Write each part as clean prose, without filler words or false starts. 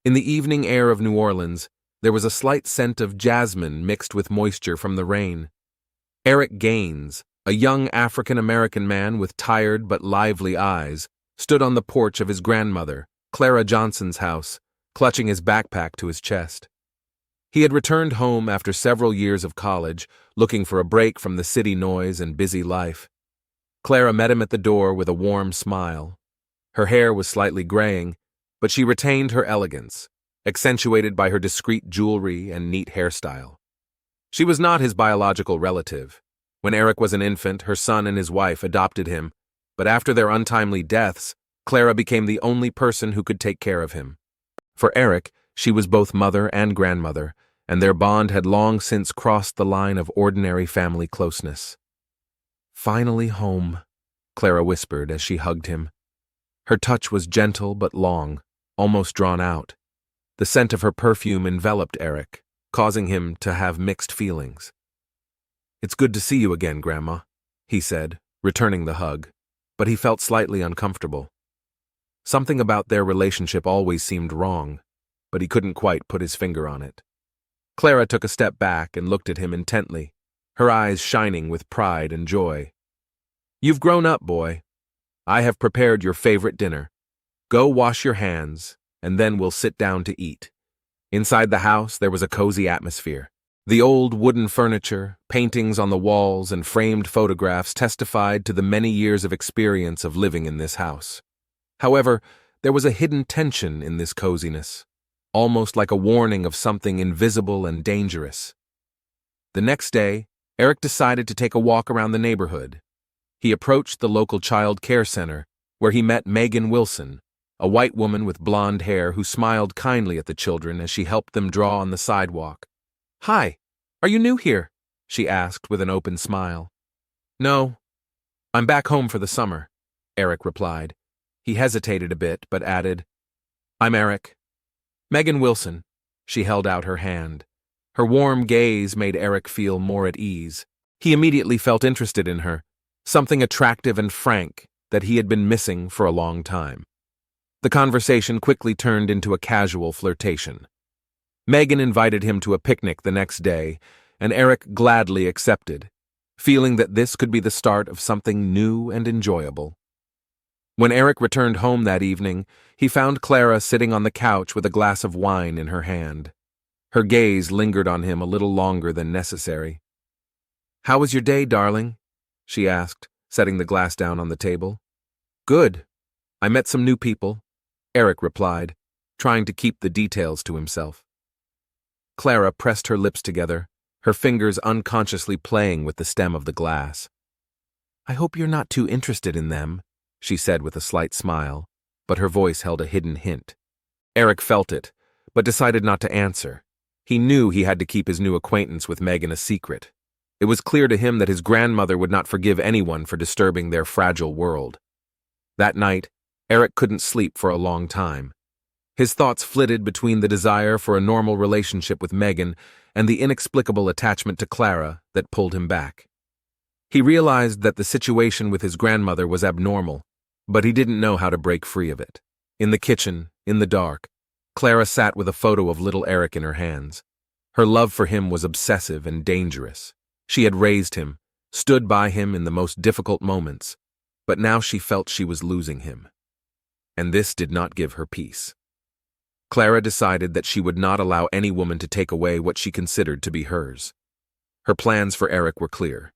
In the evening air of New Orleans, there was a slight scent of jasmine mixed with moisture from the rain. Eric Gaines, a young African-American man with tired but lively eyes, stood on the porch of his grandmother, Clara Johnson's house, clutching his backpack to his chest. He had returned home after several years of college, looking for a break from the city noise and busy life. Clara met him at the door with a warm smile. Her hair was slightly graying, but she retained her elegance, accentuated by her discreet jewelry and neat hairstyle. She was not his biological relative. When Eric was an infant, her son and his wife adopted him, but after their untimely deaths, Clara became the only person who could take care of him. For Eric, she was both mother and grandmother, and their bond had long since crossed the line of ordinary family closeness. "Finally home," Clara whispered as she hugged him. Her touch was gentle but long, almost drawn out. The scent of her perfume enveloped Eric, causing him to have mixed feelings. "It's good to see you again, Grandma," he said, returning the hug, but he felt slightly uncomfortable. Something about their relationship always seemed wrong, but he couldn't quite put his finger on it. Clara took a step back and looked at him intently, her eyes shining with pride and joy. "You've grown up, boy. I have prepared your favorite dinner. Go wash your hands, and then we'll sit down to eat." Inside the house, there was a cozy atmosphere. The old wooden furniture, paintings on the walls, and framed photographs testified to the many years of experience of living in this house. However, there was a hidden tension in this coziness, almost like a warning of something invisible and dangerous. The next day, Eric decided to take a walk around the neighborhood. He approached the local child care center, where he met Megan Wilson, a white woman with blonde hair who smiled kindly at the children as she helped them draw on the sidewalk. "Hi, are you new here?" she asked with an open smile. "No, I'm back home for the summer," Eric replied. He hesitated a bit, but added, "I'm Eric. Megan Wilson." She held out her hand. Her warm gaze made Eric feel more at ease. He immediately felt interested in her, something attractive and frank that he had been missing for a long time. The conversation quickly turned into a casual flirtation. Megan invited him to a picnic the next day, and Eric gladly accepted, feeling that this could be the start of something new and enjoyable. When Eric returned home that evening, he found Clara sitting on the couch with a glass of wine in her hand. Her gaze lingered on him a little longer than necessary. "How was your day, darling?" she asked, setting the glass down on the table. "Good. I met some new people," Eric replied, trying to keep the details to himself. Clara pressed her lips together, her fingers unconsciously playing with the stem of the glass. "I hope you're not too interested in them," she said with a slight smile, but her voice held a hidden hint. Eric felt it, but decided not to answer. He knew he had to keep his new acquaintance with Megan a secret. It was clear to him that his grandmother would not forgive anyone for disturbing their fragile world. That night, Eric couldn't sleep for a long time. His thoughts flitted between the desire for a normal relationship with Megan and the inexplicable attachment to Clara that pulled him back. He realized that the situation with his grandmother was abnormal, but he didn't know how to break free of it. In the kitchen, in the dark, Clara sat with a photo of little Eric in her hands. Her love for him was obsessive and dangerous. She had raised him, stood by him in the most difficult moments, but now she felt she was losing him. And this did not give her peace. Clara decided that she would not allow any woman to take away what she considered to be hers. Her plans for Eric were clear.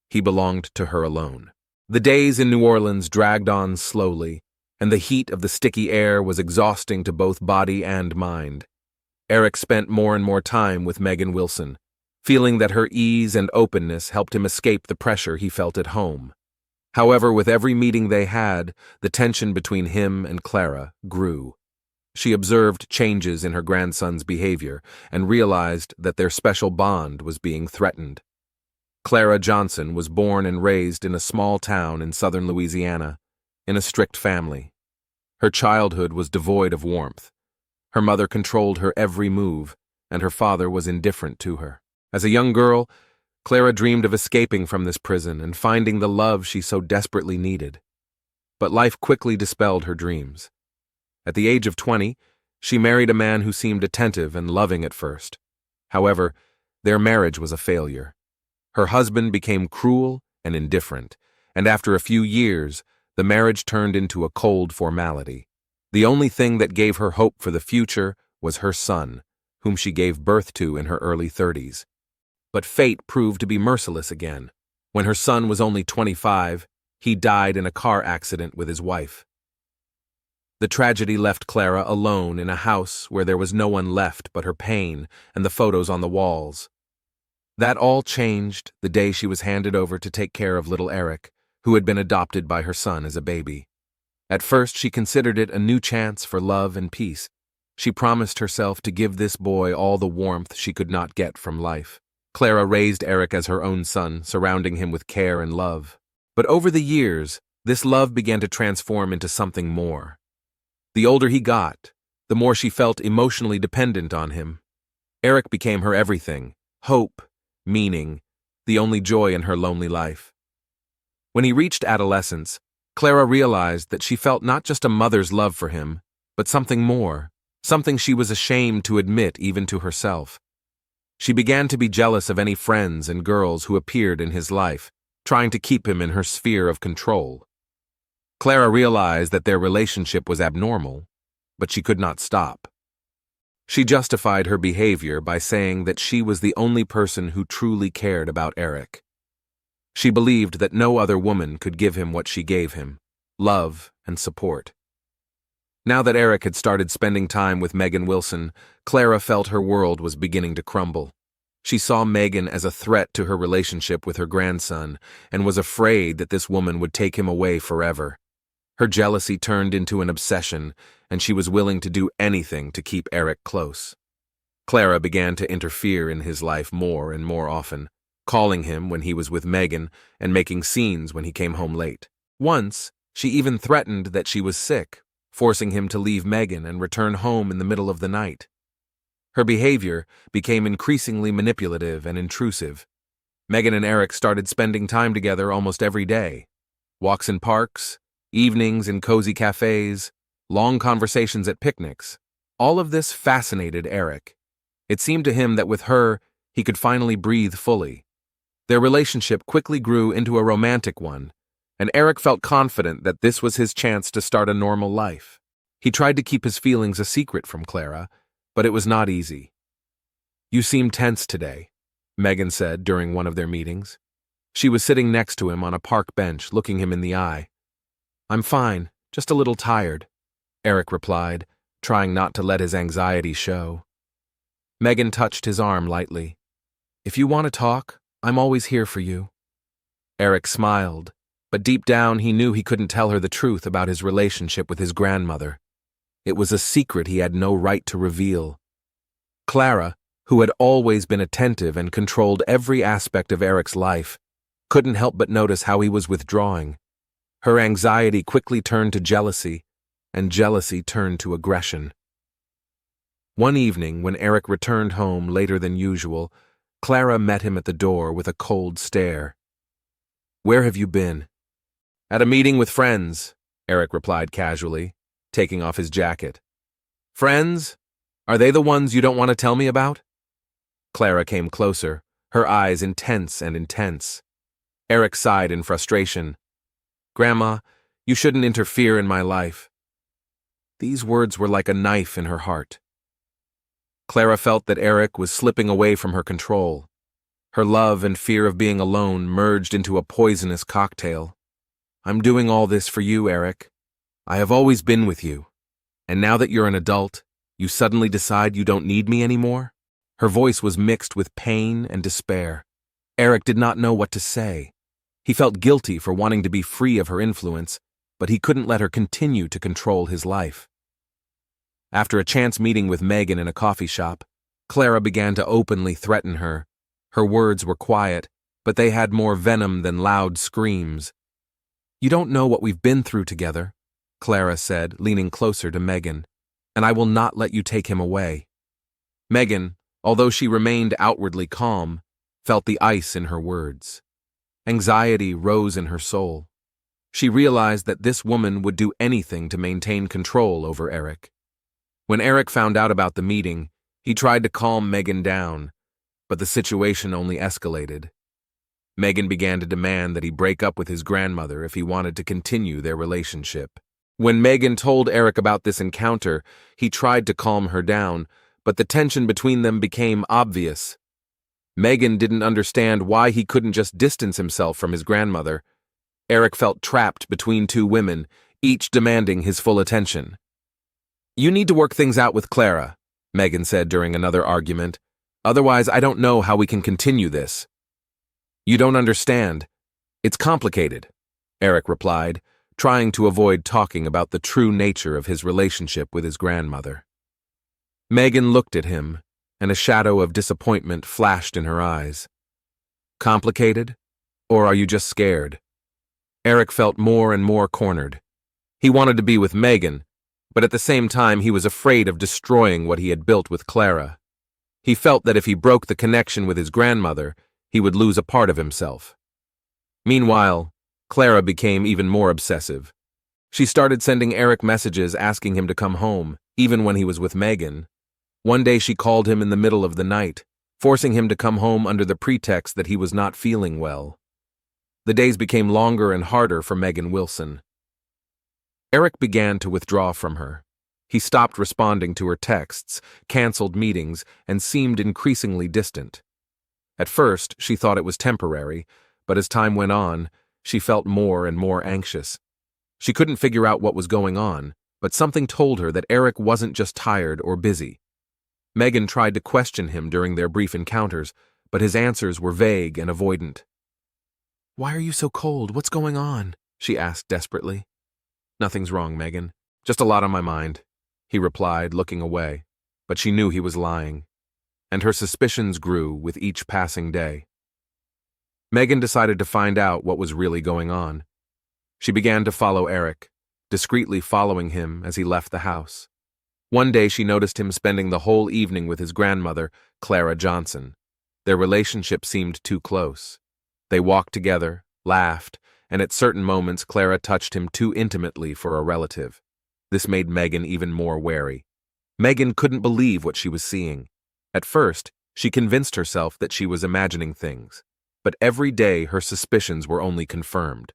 He belonged to her alone. The days in New Orleans dragged on slowly, and the heat of the sticky air was exhausting to both body and mind. Eric spent more and more time with Megan Wilson, feeling that her ease and openness helped him escape the pressure he felt at home. However, with every meeting they had, the tension between him and Clara grew. She observed changes in her grandson's behavior and realized that their special bond was being threatened. Clara Johnson was born and raised in a small town in southern Louisiana, in a strict family. Her childhood was devoid of warmth. Her mother controlled her every move, and her father was indifferent to her. As a young girl, Clara dreamed of escaping from this prison and finding the love she so desperately needed. But life quickly dispelled her dreams. At the age of 20, She married a man who seemed attentive and loving at first. However, their marriage was a failure. Her husband became cruel and indifferent, and after a few years, the marriage turned into a cold formality. The only thing that gave her hope for the future was her son, whom she gave birth to in her early 30s. But fate proved to be merciless again. When her son was only 25, he died in a car accident with his wife. The tragedy left Clara alone in a house where there was no one left but her pain and the photos on the walls. That all changed the day she was handed over to take care of little Eric, who had been adopted by her son as a baby. At first, she considered it a new chance for love and peace. She promised herself to give this boy all the warmth she could not get from life. Clara raised Eric as her own son, surrounding him with care and love. But over the years, this love began to transform into something more. The older he got, the more she felt emotionally dependent on him. Eric became her everything, hope, meaning, the only joy in her lonely life. When he reached adolescence, Clara realized that she felt not just a mother's love for him, but something more, something she was ashamed to admit even to herself. She began to be jealous of any friends and girls who appeared in his life, trying to keep him in her sphere of control. Clara realized that their relationship was abnormal, but she could not stop. She justified her behavior by saying that she was the only person who truly cared about Eric. She believed that no other woman could give him what she gave him, love and support. Now that Eric had started spending time with Megan Wilson, Clara felt her world was beginning to crumble. She saw Megan as a threat to her relationship with her grandson and was afraid that this woman would take him away forever. Her jealousy turned into an obsession, and she was willing to do anything to keep Eric close. Clara began to interfere in his life more and more often, calling him when he was with Megan and making scenes when he came home late. Once, she even threatened that she was sick, forcing him to leave Megan and return home in the middle of the night. Her behavior became increasingly manipulative and intrusive. Megan and Eric started spending time together almost every day. Walks in parks, evenings in cozy cafes, long conversations at picnics. All of this fascinated Eric. It seemed to him that with her, he could finally breathe fully. Their relationship quickly grew into a romantic one, and Eric felt confident that this was his chance to start a normal life. He tried to keep his feelings a secret from Clara, but it was not easy. "You seem tense today," Megan said during one of their meetings. She was sitting next to him on a park bench, looking him in the eye. "I'm fine, just a little tired," Eric replied, trying not to let his anxiety show. Megan touched his arm lightly. "If you want to talk, I'm always here for you." Eric smiled, but deep down he knew he couldn't tell her the truth about his relationship with his grandmother. It was a secret he had no right to reveal. Clara, who had always been attentive and controlled every aspect of Eric's life, couldn't help but notice how he was withdrawing. Her anxiety quickly turned to jealousy, and jealousy turned to aggression. One evening, when Eric returned home later than usual, Clara met him at the door with a cold stare. "Where have you been?" "At a meeting with friends," Eric replied casually, taking off his jacket. "Friends? Are they the ones you don't want to tell me about?" Clara came closer, her eyes intense and intense. Eric sighed in frustration. "Grandma, you shouldn't interfere in my life." These words were like a knife in her heart. Clara felt that Eric was slipping away from her control. Her love and fear of being alone merged into a poisonous cocktail. "I'm doing all this for you, Eric. I have always been with you. And now that you're an adult, you suddenly decide you don't need me anymore?" Her voice was mixed with pain and despair. Eric did not know what to say. He felt guilty for wanting to be free of her influence, but he couldn't let her continue to control his life. After a chance meeting with Megan in a coffee shop, Clara began to openly threaten her. Her words were quiet, but they had more venom than loud screams. "You don't know what we've been through together," Clara said, leaning closer to Megan, "and I will not let you take him away." Megan, although she remained outwardly calm, felt the ice in her words. Anxiety rose in her soul. She realized that this woman would do anything to maintain control over Eric. When Eric found out about the meeting, he tried to calm Megan down, but the situation only escalated. Megan began to demand that he break up with his grandmother if he wanted to continue their relationship. When Megan told Eric about this encounter, he tried to calm her down, but the tension between them became obvious. Megan didn't understand why he couldn't just distance himself from his grandmother. Eric felt trapped between two women, each demanding his full attention. "You need to work things out with Clara," Megan said during another argument. "Otherwise, I don't know how we can continue this." "You don't understand. It's complicated," Eric replied, trying to avoid talking about the true nature of his relationship with his grandmother. Megan looked at him, and a shadow of disappointment flashed in her eyes. "Complicated? Or are you just scared?" Eric felt more and more cornered. He wanted to be with Megan, but at the same time he was afraid of destroying what he had built with Clara. He felt that if he broke the connection with his grandmother, he would lose a part of himself. Meanwhile, Clara became even more obsessive. She started sending Eric messages asking him to come home, even when he was with Megan. One day she called him in the middle of the night, forcing him to come home under the pretext that he was not feeling well. The days became longer and harder for Megan Wilson. Eric began to withdraw from her. He stopped responding to her texts, canceled meetings, and seemed increasingly distant. At first, she thought it was temporary, but as time went on, she felt more and more anxious. She couldn't figure out what was going on, but something told her that Eric wasn't just tired or busy. Megan tried to question him during their brief encounters, but his answers were vague and avoidant. "Why are you so cold? What's going on?" she asked desperately. "Nothing's wrong, Megan. Just a lot on my mind," he replied, looking away, but she knew he was lying, and her suspicions grew with each passing day. Megan decided to find out what was really going on. She began to follow Eric, discreetly following him as he left the house. One day she noticed him spending the whole evening with his grandmother, Clara Johnson. Their relationship seemed too close. They walked together, laughed, and at certain moments Clara touched him too intimately for a relative. This made Megan even more wary. Megan couldn't believe what she was seeing. At first, she convinced herself that she was imagining things, but every day her suspicions were only confirmed.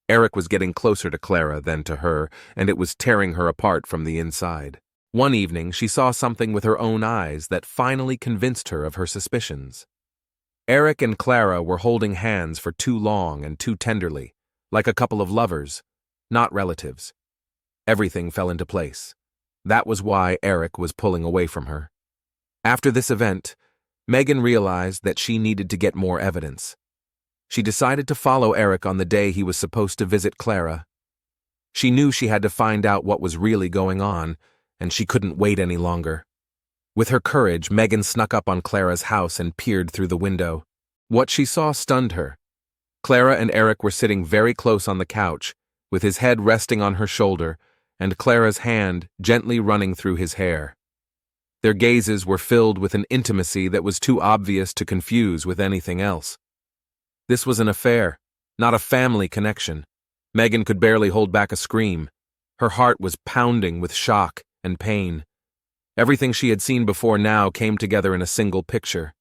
Eric was getting closer to Clara than to her, and it was tearing her apart from the inside. One evening, she saw something with her own eyes that finally convinced her of her suspicions. Eric and Clara were holding hands for too long and too tenderly, like a couple of lovers, not relatives. Everything fell into place. That was why Eric was pulling away from her. After this event, Megan realized that she needed to get more evidence. She decided to follow Eric on the day he was supposed to visit Clara. She knew she had to find out what was really going on, and she couldn't wait any longer. With her courage, Megan snuck up on Clara's house and peered through the window. What she saw stunned her. Clara and Eric were sitting very close on the couch, with his head resting on her shoulder, and Clara's hand gently running through his hair. Their gazes were filled with an intimacy that was too obvious to confuse with anything else. This was an affair, not a family connection. Megan could barely hold back a scream. Her heart was pounding with shock and pain. Everything she had seen before now came together in a single picture.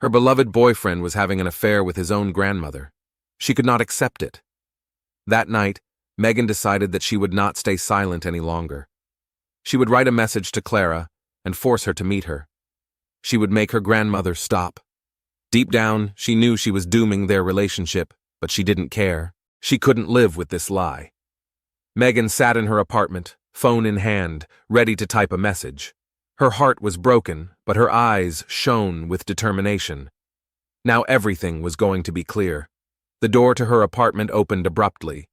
Her beloved boyfriend was having an affair with his own grandmother. She could not accept it. That night, Megan decided that she would not stay silent any longer. She would write a message to Clara and force her to meet her. She would make her grandmother stop. Deep down, she knew she was dooming their relationship, but she didn't care. She couldn't live with this lie. Megan sat in her apartment, phone in hand, ready to type a message. Her heart was broken, but her eyes shone with determination. Now everything was going to be clear. The door to her apartment opened abruptly.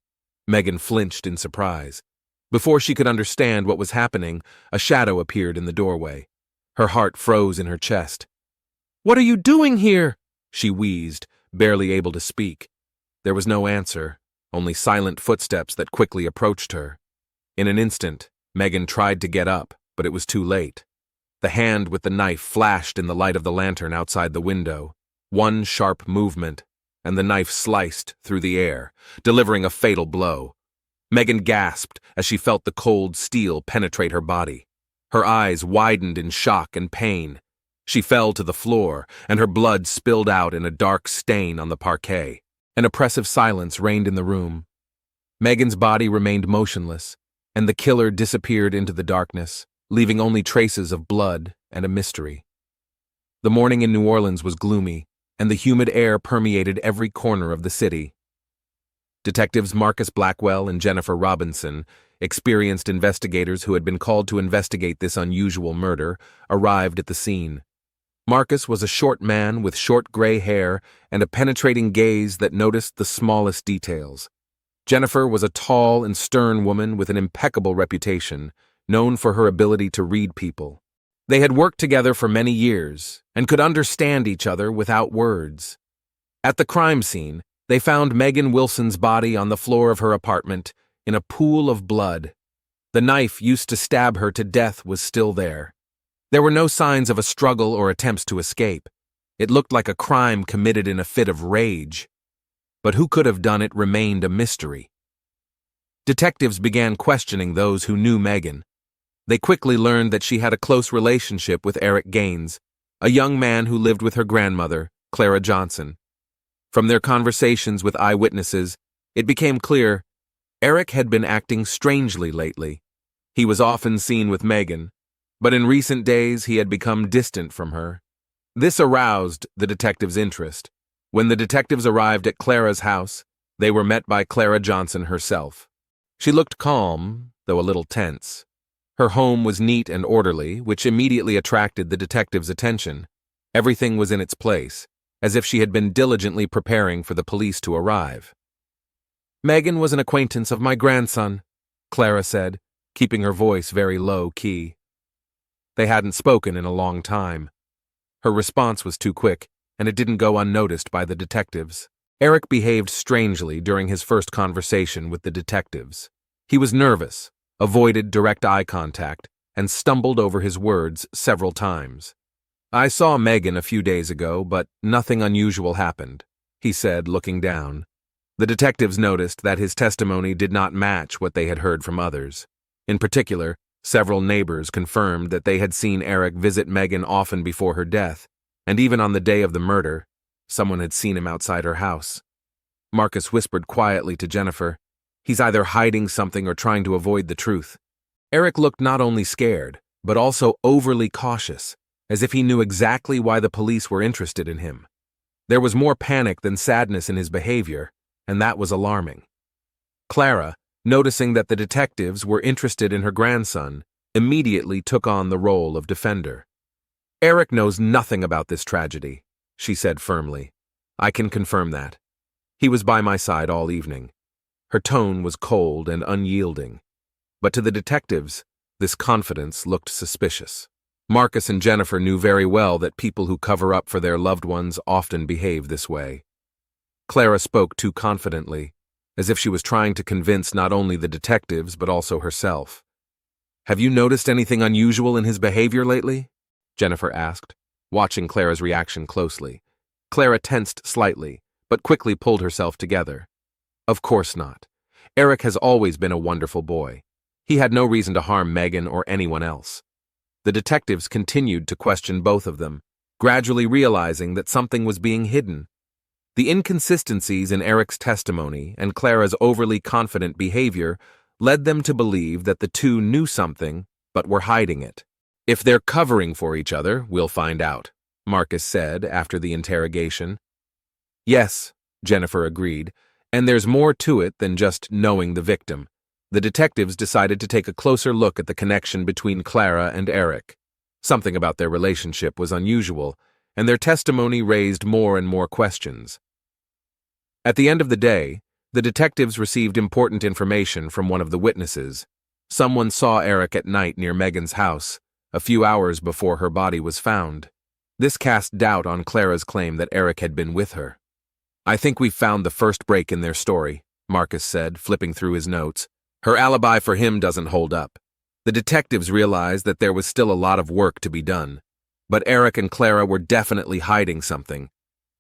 Megan flinched in surprise. Before she could understand what was happening, a shadow appeared in the doorway. Her heart froze in her chest. "What are you doing here?" she wheezed, barely able to speak. There was no answer, only silent footsteps that quickly approached her. In an instant, Megan tried to get up, but it was too late. The hand with the knife flashed in the light of the lantern outside the window. One sharp movement, and the knife sliced through the air, delivering a fatal blow. Megan gasped as she felt the cold steel penetrate her body. Her eyes widened in shock and pain. She fell to the floor, and her blood spilled out in a dark stain on the parquet. An oppressive silence reigned in the room. Megan's body remained motionless, and the killer disappeared into the darkness, leaving only traces of blood and a mystery. The morning in New Orleans was gloomy, and the humid air permeated every corner of the city. Detectives Marcus Blackwell and Jennifer Robinson, experienced investigators who had been called to investigate this unusual murder, arrived at the scene. Marcus was a short man with short gray hair and a penetrating gaze that noticed the smallest details. Jennifer was a tall and stern woman with an impeccable reputation, known for her ability to read people. They had worked together for many years and could understand each other without words. At the crime scene, they found Megan Wilson's body on the floor of her apartment in a pool of blood. The knife used to stab her to death was still there. There were no signs of a struggle or attempts to escape. It looked like a crime committed in a fit of rage. But who could have done it remained a mystery. Detectives began questioning those who knew Megan. They quickly learned that she had a close relationship with Eric Gaines, a young man who lived with her grandmother, Clara Johnson. From their conversations with eyewitnesses, it became clear Eric had been acting strangely lately. He was often seen with Megan, but in recent days he had become distant from her. This aroused the detectives' interest. When the detectives arrived at Clara's house, they were met by Clara Johnson herself. She looked calm, though a little tense. Her home was neat and orderly, which immediately attracted the detectives' attention. Everything was in its place, as if she had been diligently preparing for the police to arrive. "Megan was an acquaintance of my grandson," Clara said, keeping her voice very low-key. They hadn't spoken in a long time. Her response was too quick, and it didn't go unnoticed by the detectives. Eric behaved strangely during his first conversation with the detectives. He was nervous, avoided direct eye contact, and stumbled over his words several times. "I saw Megan a few days ago, but nothing unusual happened," he said, looking down. The detectives noticed that his testimony did not match what they had heard from others. In particular, several neighbors confirmed that they had seen Eric visit Megan often before her death, and even on the day of the murder, someone had seen him outside her house. Marcus whispered quietly to Jennifer, "He's either hiding something or trying to avoid the truth." Eric looked not only scared, but also overly cautious, as if he knew exactly why the police were interested in him. There was more panic than sadness in his behavior, and that was alarming. Clara, noticing that the detectives were interested in her grandson, immediately took on the role of defender. "Eric knows nothing about this tragedy," she said firmly. "I can confirm that. He was by my side all evening." Her tone was cold and unyielding, but to the detectives, this confidence looked suspicious. Marcus and Jennifer knew very well that people who cover up for their loved ones often behave this way. Clara spoke too confidently, as if she was trying to convince not only the detectives but also herself. "Have you noticed anything unusual in his behavior lately?" Jennifer asked, watching Clara's reaction closely. Clara tensed slightly, but quickly pulled herself together. "Of course not. Eric has always been a wonderful boy. He had no reason to harm Megan or anyone else." The detectives continued to question both of them, gradually realizing that something was being hidden. The inconsistencies in Eric's testimony and Clara's overly confident behavior led them to believe that the two knew something, but were hiding it. "If they're covering for each other, we'll find out," Marcus said after the interrogation. "Yes," Jennifer agreed, "and there's more to it than just knowing the victim." The detectives decided to take a closer look at the connection between Clara and Eric. Something about their relationship was unusual, and their testimony raised more and more questions. At the end of the day, the detectives received important information from one of the witnesses. Someone saw Eric at night near Megan's house, a few hours before her body was found. This cast doubt on Clara's claim that Eric had been with her. "I think we've found the first break in their story," Marcus said, flipping through his notes. "Her alibi for him doesn't hold up." The detectives realized that there was still a lot of work to be done, but Eric and Clara were definitely hiding something,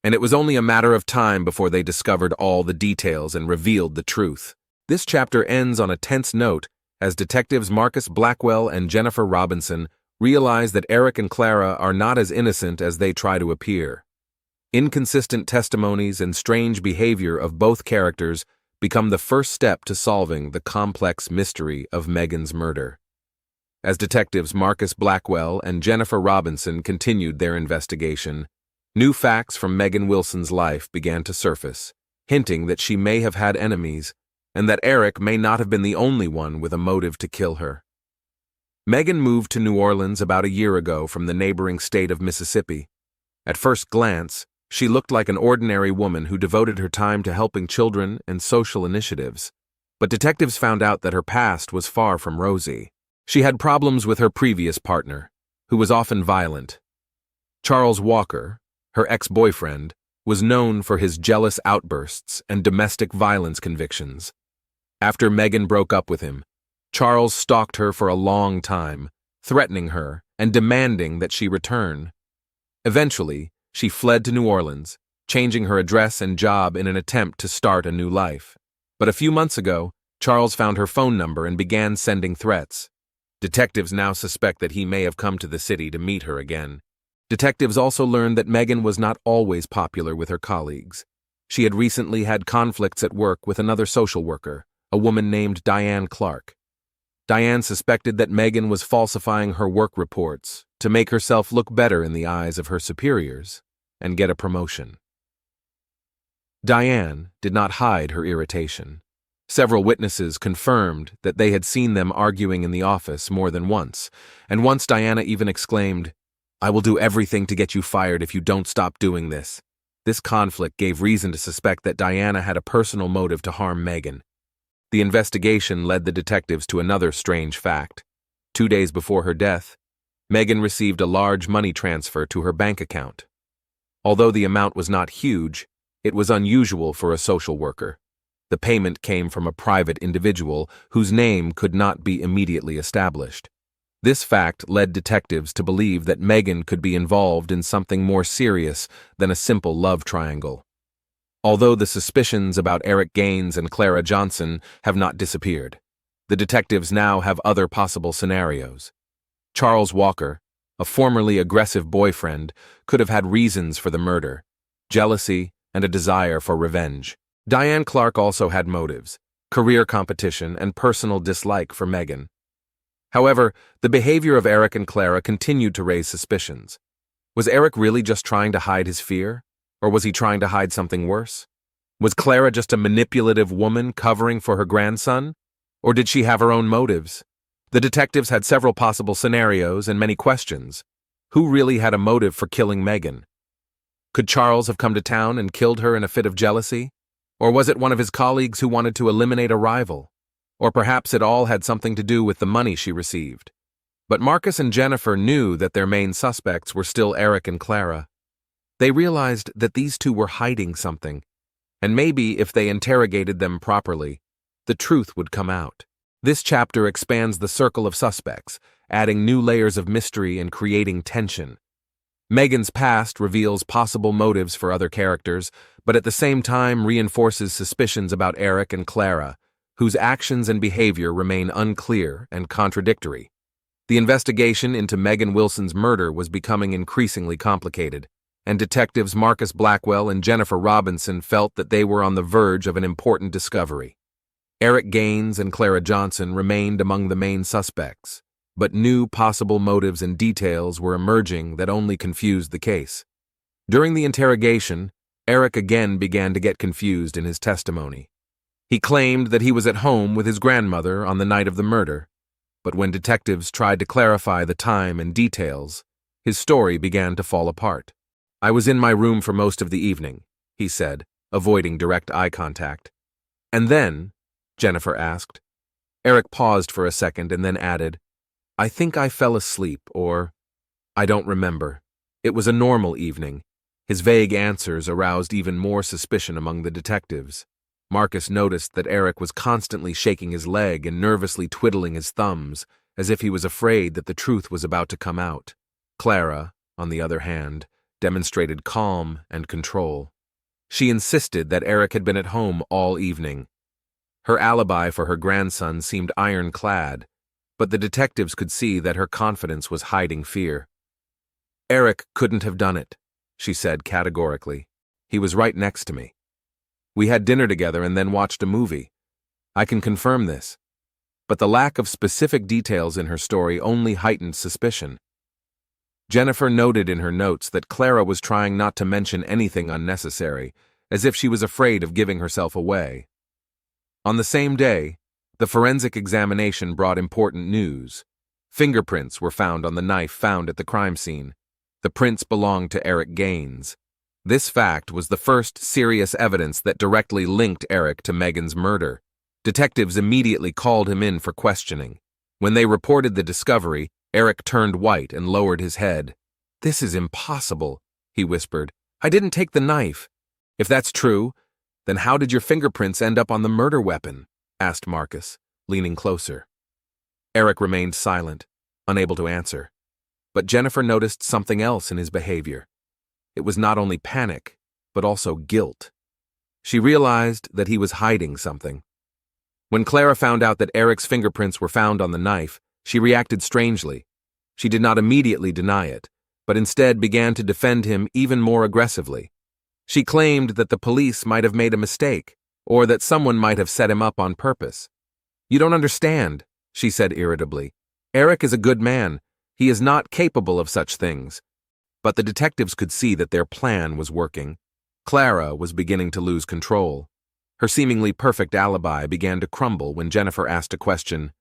and it was only a matter of time before they discovered all the details and revealed the truth. This chapter ends on a tense note as detectives Marcus Blackwell and Jennifer Robinson realize that Eric and Clara are not as innocent as they try to appear. Inconsistent testimonies and strange behavior of both characters become the first step to solving the complex mystery of Megan's murder. As detectives Marcus Blackwell and Jennifer Robinson continued their investigation, new facts from Megan Wilson's life began to surface, hinting that she may have had enemies and that Eric may not have been the only one with a motive to kill her. Megan moved to New Orleans about a year ago from the neighboring state of Mississippi. At first glance, she looked like an ordinary woman who devoted her time to helping children and social initiatives. But detectives found out that her past was far from rosy. She had problems with her previous partner, who was often violent. Charles Walker, her ex-boyfriend, was known for his jealous outbursts and domestic violence convictions. After Megan broke up with him, Charles stalked her for a long time, threatening her and demanding that she return. Eventually, she fled to New Orleans, changing her address and job in an attempt to start a new life. But a few months ago, Charles found her phone number and began sending threats. Detectives now suspect that he may have come to the city to meet her again. Detectives also learned that Megan was not always popular with her colleagues. She had recently had conflicts at work with another social worker, a woman named Diane Clark. Diane suspected that Megan was falsifying her work reports to make herself look better in the eyes of her superiors and get a promotion. Diane did not hide her irritation. Several witnesses confirmed that they had seen them arguing in the office more than once, and once Diana even exclaimed, "I will do everything to get you fired if you don't stop doing this." This conflict gave reason to suspect that Diana had a personal motive to harm Megan. The investigation led the detectives to another strange fact. 2 days before her death, Megan received a large money transfer to her bank account. Although the amount was not huge, it was unusual for a social worker. The payment came from a private individual whose name could not be immediately established. This fact led detectives to believe that Megan could be involved in something more serious than a simple love triangle. Although the suspicions about Eric Gaines and Clara Johnson have not disappeared, the detectives now have other possible scenarios. Charles Walker, a formerly aggressive boyfriend, could have had reasons for the murder: jealousy and a desire for revenge. Diane Clark also had motives: career competition and personal dislike for Megan. However, the behavior of Eric and Clara continued to raise suspicions. Was Eric really just trying to hide his fear? Or was he trying to hide something worse? Was Clara just a manipulative woman covering for her grandson? Or did she have her own motives? The detectives had several possible scenarios and many questions. Who really had a motive for killing Megan? Could Charles have come to town and killed her in a fit of jealousy? Or was it one of his colleagues who wanted to eliminate a rival? Or perhaps it all had something to do with the money she received. But Marcus and Jennifer knew that their main suspects were still Eric and Clara. They realized that these two were hiding something, and maybe if they interrogated them properly, the truth would come out. This chapter expands the circle of suspects, adding new layers of mystery and creating tension. Megan's past reveals possible motives for other characters, but at the same time reinforces suspicions about Eric and Clara, whose actions and behavior remain unclear and contradictory. The investigation into Megan Wilson's murder was becoming increasingly complicated, and detectives Marcus Blackwell and Jennifer Robinson felt that they were on the verge of an important discovery. Eric Gaines and Clara Johnson remained among the main suspects, but new possible motives and details were emerging that only confused the case. During the interrogation, Eric again began to get confused in his testimony. He claimed that he was at home with his grandmother on the night of the murder, but when detectives tried to clarify the time and details, his story began to fall apart. "I was in my room for most of the evening," he said, avoiding direct eye contact. "And then?" Jennifer asked. Eric paused for a second and then added, "I think I fell asleep, or I don't remember. It was a normal evening." His vague answers aroused even more suspicion among the detectives. Marcus noticed that Eric was constantly shaking his leg and nervously twiddling his thumbs, as if he was afraid that the truth was about to come out. Clara, on the other hand, demonstrated calm and control. She insisted that Eric had been at home all evening. Her alibi for her grandson seemed ironclad, but the detectives could see that her confidence was hiding fear. "Eric couldn't have done it," she said categorically. "He was right next to me. We had dinner together and then watched a movie. I can confirm this." But the lack of specific details in her story only heightened suspicion. Jennifer noted in her notes that Clara was trying not to mention anything unnecessary, as if she was afraid of giving herself away. On the same day, the forensic examination brought important news. Fingerprints were found on the knife found at the crime scene. The prints belonged to Eric Gaines. This fact was the first serious evidence that directly linked Eric to Megan's murder. Detectives immediately called him in for questioning. When they reported the discovery, Eric turned white and lowered his head. "This is impossible," he whispered. "I didn't take the knife." "If that's true, then how did your fingerprints end up on the murder weapon?" asked Marcus, leaning closer. Eric remained silent, unable to answer. But Jennifer noticed something else in his behavior. It was not only panic, but also guilt. She realized that he was hiding something. When Clara found out that Eric's fingerprints were found on the knife, she reacted strangely. She did not immediately deny it, but instead began to defend him even more aggressively. She claimed that the police might have made a mistake, or that someone might have set him up on purpose. "You don't understand," she said irritably. "Eric is a good man. He is not capable of such things." But the detectives could see that their plan was working. Clara was beginning to lose control. Her seemingly perfect alibi began to crumble when Jennifer asked a question.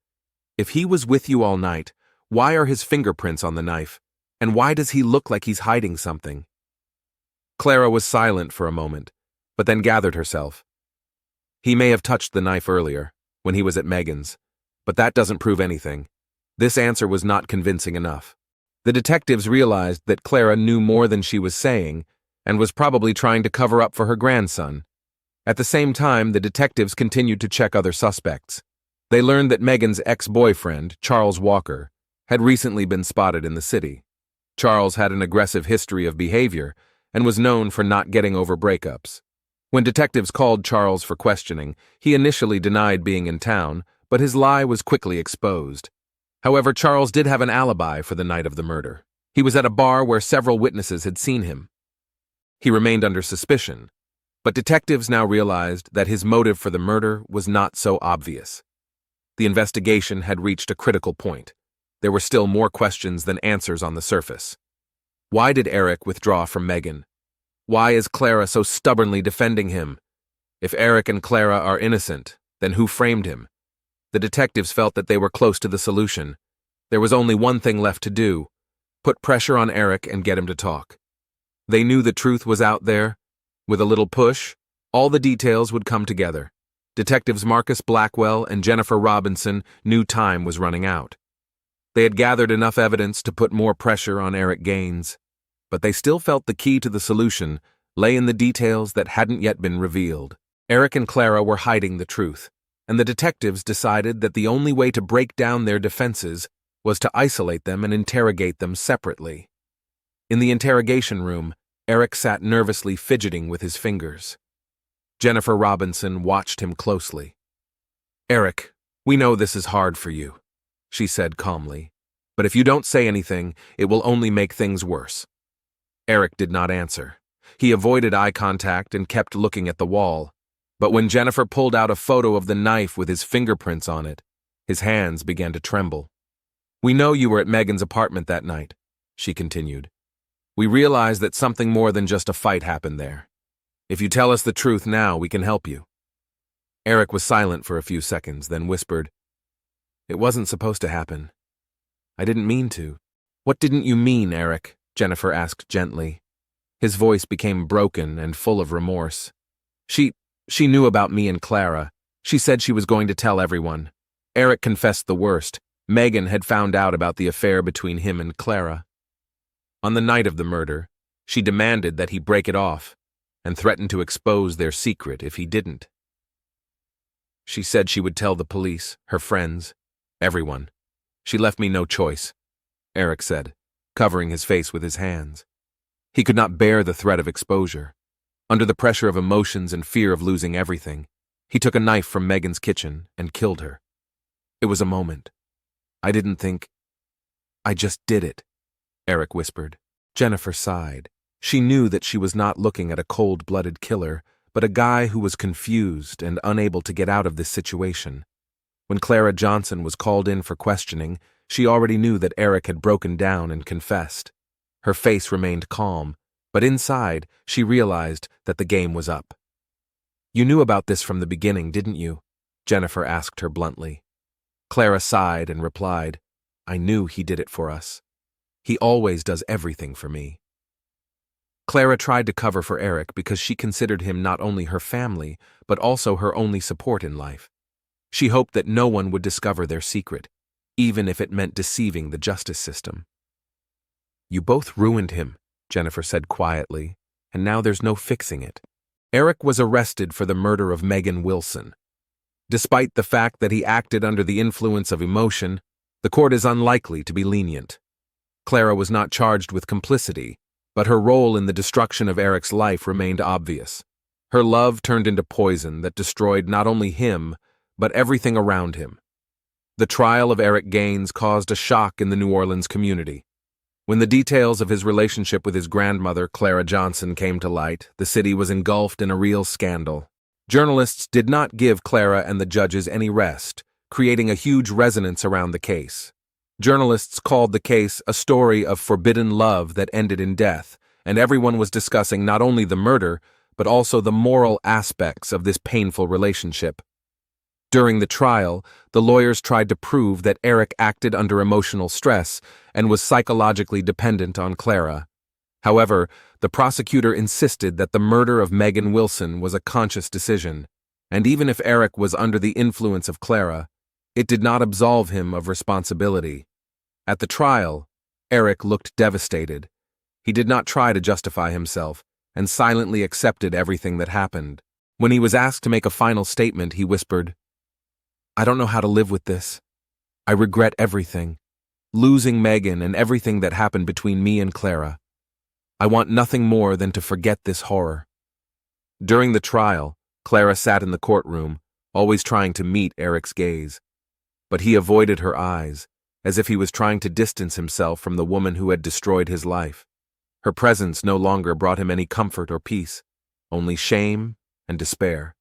"If he was with you all night, why are his fingerprints on the knife? And why does he look like he's hiding something?" Clara was silent for a moment, but then gathered herself. "He may have touched the knife earlier, when he was at Megan's, but that doesn't prove anything." This answer was not convincing enough. The detectives realized that Clara knew more than she was saying, and was probably trying to cover up for her grandson. At the same time, the detectives continued to check other suspects. They learned that Megan's ex-boyfriend, Charles Walker, had recently been spotted in the city. Charles had an aggressive history of behavior and was known for not getting over breakups. When detectives called Charles for questioning, he initially denied being in town, but his lie was quickly exposed. However, Charles did have an alibi for the night of the murder. He was at a bar where several witnesses had seen him. He remained under suspicion, but detectives now realized that his motive for the murder was not so obvious. The investigation had reached a critical point. There were still more questions than answers on the surface. Why did Eric withdraw from Megan? Why is Clara so stubbornly defending him? If Eric and Clara are innocent, then who framed him? The detectives felt that they were close to the solution. There was only one thing left to do: put pressure on Eric and get him to talk. They knew the truth was out there. With a little push, all the details would come together. Detectives Marcus Blackwell and Jennifer Robinson knew time was running out. They had gathered enough evidence to put more pressure on Eric Gaines, but they still felt the key to the solution lay in the details that hadn't yet been revealed. Eric and Clara were hiding the truth, and the detectives decided that the only way to break down their defenses was to isolate them and interrogate them separately. In the interrogation room, Eric sat nervously fidgeting with his fingers. Jennifer Robinson watched him closely. "Eric, we know this is hard for you," she said calmly, "but if you don't say anything, it will only make things worse." Eric did not answer. He avoided eye contact and kept looking at the wall. But when Jennifer pulled out a photo of the knife with his fingerprints on it, his hands began to tremble. "We know you were at Megan's apartment that night," she continued. "We realize that something more than just a fight happened there. If you tell us the truth now, we can help you." Eric was silent for a few seconds, then whispered, "It wasn't supposed to happen. I didn't mean to." "What didn't you mean, Eric?" Jennifer asked gently. His voice became broken and full of remorse. She knew about me and Clara. She said she was going to tell everyone. Eric confessed the worst. Megan had found out about the affair between him and Clara. On the night of the murder, she demanded that he break it off and threatened to expose their secret if he didn't. She said she would tell the police, her friends, everyone. "She left me no choice," Eric said, covering his face with his hands. He could not bear the threat of exposure. Under the pressure of emotions and fear of losing everything, He took a knife from Megan's kitchen and killed her. It was a moment. I didn't think. I just did it, Eric whispered. Jennifer sighed. She knew that she was not looking at a cold-blooded killer, but a guy who was confused and unable to get out of this situation. When Clara Johnson was called in for questioning, she already knew that Eric had broken down and confessed. Her face remained calm, but inside, she realized that the game was up. "You knew about this from the beginning, didn't you?" Jennifer asked her bluntly. Clara sighed and replied, "I knew he did it for us. He always does everything for me." Clara tried to cover for Eric because she considered him not only her family, but also her only support in life. She hoped that no one would discover their secret, even if it meant deceiving the justice system. "You both ruined him," Jennifer said quietly, "and now there's no fixing it." Eric was arrested for the murder of Megan Wilson. Despite the fact that he acted under the influence of emotion, the court is unlikely to be lenient. Clara was not charged with complicity, but her role in the destruction of Eric's life remained obvious. Her love turned into poison that destroyed not only him, but everything around him. The trial of Eric Gaines caused a shock in the New Orleans community. When the details of his relationship with his grandmother, Clara Johnson, came to light, the city was engulfed in a real scandal. Journalists did not give Clara and the judges any rest, creating a huge resonance around the case. Journalists called the case a story of forbidden love that ended in death, and everyone was discussing not only the murder, but also the moral aspects of this painful relationship. During the trial, the lawyers tried to prove that Eric acted under emotional stress and was psychologically dependent on Clara. However, the prosecutor insisted that the murder of Megan Wilson was a conscious decision, and even if Eric was under the influence of Clara, it did not absolve him of responsibility. At the trial, Eric looked devastated. He did not try to justify himself, and silently accepted everything that happened. When he was asked to make a final statement, he whispered, "I don't know how to live with this. I regret everything. Losing Megan and everything that happened between me and Clara. I want nothing more than to forget this horror." During the trial, Clara sat in the courtroom, always trying to meet Eric's gaze. But he avoided her eyes, as if he was trying to distance himself from the woman who had destroyed his life. Her presence no longer brought him any comfort or peace, only shame and despair.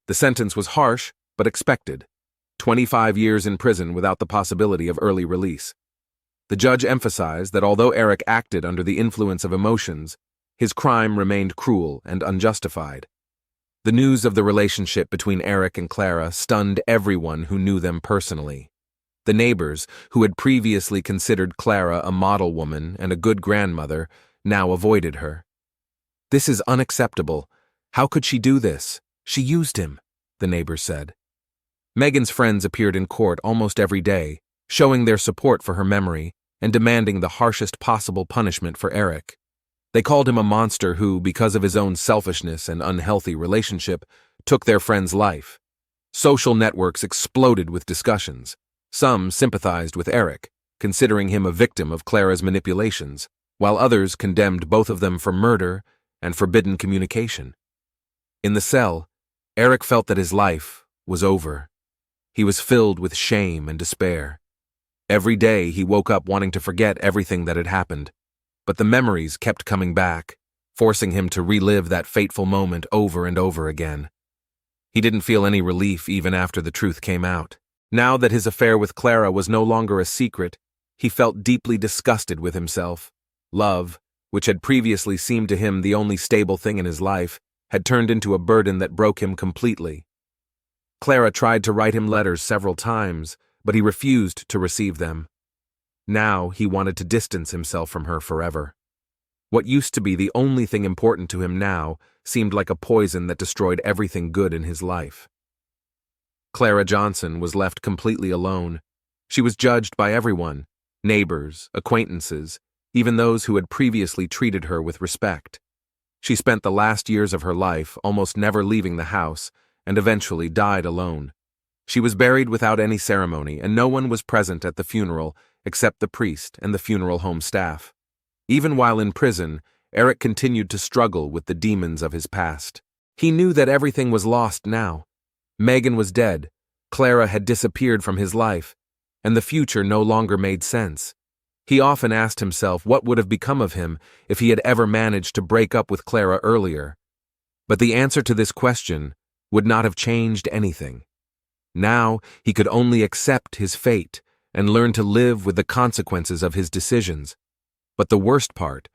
The sentence was harsh, but expected. 25 years in prison without the possibility of early release. The judge emphasized that although Eric acted under the influence of emotions, his crime remained cruel and unjustified. The news of the relationship between Eric and Clara stunned everyone who knew them personally. The neighbors, who had previously considered Clara a model woman and a good grandmother, now avoided her. "This is unacceptable. How could she do this? She used him," the neighbors said. Megan's friends appeared in court almost every day, showing their support for her memory and demanding the harshest possible punishment for Eric. They called him a monster who, because of his own selfishness and unhealthy relationship, took their friend's life. Social networks exploded with discussions. Some sympathized with Eric, considering him a victim of Clara's manipulations, while others condemned both of them for murder and forbidden communication. In the cell, Eric felt that his life was over. He was filled with shame and despair. Every day he woke up wanting to forget everything that had happened, but the memories kept coming back, forcing him to relive that fateful moment over and over again. He didn't feel any relief even after the truth came out. Now that his affair with Clara was no longer a secret, he felt deeply disgusted with himself. Love, which had previously seemed to him the only stable thing in his life, had turned into a burden that broke him completely. Clara tried to write him letters several times, but he refused to receive them. Now he wanted to distance himself from her forever. What used to be the only thing important to him now seemed like a poison that destroyed everything good in his life. Clara Johnson was left completely alone. She was judged by everyone, neighbors, acquaintances, even those who had previously treated her with respect. She spent the last years of her life almost never leaving the house and eventually died alone. She was buried without any ceremony, and no one was present at the funeral except the priest and the funeral home staff. Even while in prison, Eric continued to struggle with the demons of his past. He knew that everything was lost now, Megan was dead, Clara had disappeared from his life, and the future no longer made sense. He often asked himself what would have become of him if he had ever managed to break up with Clara earlier. But the answer to this question would not have changed anything. Now he could only accept his fate and learn to live with the consequences of his decisions. But the worst part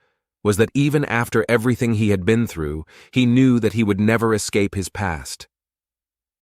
was that even after everything he had been through, he knew that he would never escape his past.